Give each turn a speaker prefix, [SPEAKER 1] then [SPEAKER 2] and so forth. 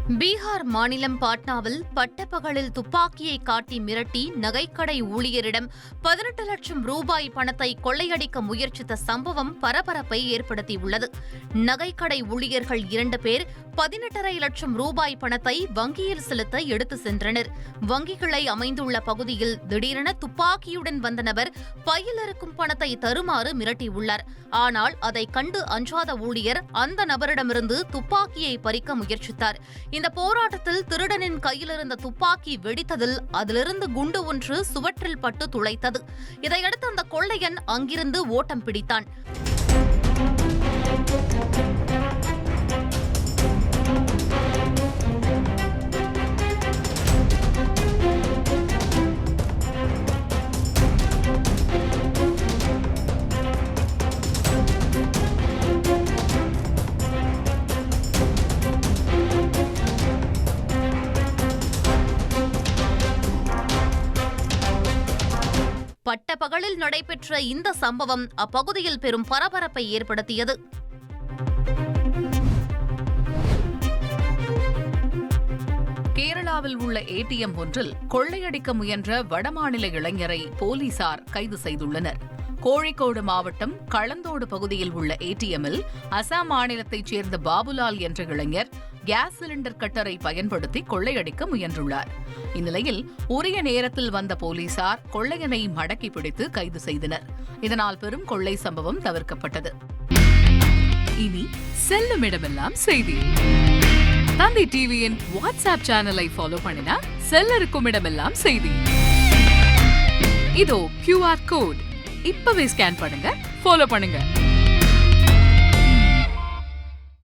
[SPEAKER 1] பீகார் மாநிலம் பாட்னாவில் பட்டப்பகலில் துப்பாக்கியை காட்டி மிரட்டி நகைக்கடை ஊழியரிடம் 18 லட்சம் ரூபாய் பணத்தை கொள்ளையடிக்க முயற்சித்த சம்பவம் பரபரப்பை ஏற்படுத்தியுள்ளது. நகைக்கடை ஊழியர்கள் 2 பேர் 18.5 லட்சம் ரூபாய் பணத்தை வங்கியில் செலுத்த எடுத்து சென்றனர். வங்கிகளை அமைந்துள்ள பகுதியில் திடீரென துப்பாக்கியுடன் வந்த நபர் பையில் இருக்கும் பணத்தை தருமாறு மிரட்டியுள்ளார். ஆனால் அதை கண்டு அஞ்சாத ஊழியர் அந்த நபரிடமிருந்து துப்பாக்கியை பறிக்க முயற்சித்தார். இந்த போராட்டத்தில் திருடனின் கையிலிருந்த துப்பாக்கி வெடித்ததில் அதிலிருந்து குண்டு ஒன்று சுவற்றில் பட்டு துளைத்தது. இதையடுத்து அந்த கொள்ளையன் அங்கிருந்து ஓட்டம் பிடித்தான். பட்டப்பகலில் நடைபெற்ற இந்த சம்பவம் அப்பகுதியில் பெரும் பரபரப்பை ஏற்படுத்தியது.
[SPEAKER 2] கேரளாவில் உள்ள ஏடிஎம் ஒன்றில் கொள்ளையடிக்க முயன்ற வடமாநில இளைஞரை போலீசார் கைது செய்துள்ளனர். கோழிக்கோடு மாவட்டம் களந்தோடு பகுதியில் உள்ள ஏடிஎம்மில் அசாம் மாநிலத்தைச் சேர்ந்த பாபுலால் என்ற இளைஞர் கேஸ் சிலிண்டர் கட்டரை பயன்படுத்தி கொள்ளையடிக்க முயன்றுள்ளார். இந்நிலையில் உரிய நேரத்தில் வந்த போலீசார் கொள்ளையனை மடக்கி பிடித்து கைது செய்தனர். இதனால் பெரும் கொள்ளை சம்பவம் தவிர்க்கப்பட்டது.
[SPEAKER 3] இனி செல்லும் இடமெல்லாம் செய்தி. தந்தி டிவியின் வாட்ஸ்அப் சேனலை ஃபாலோ பண்ணினா செல்ல இருக்கும் இடமெல்லாம் செய்தி. இதோ QR கோட் இப்பவே ஸ்கேன் பண்ணுங்க, ஃபாலோ பண்ணுங்க.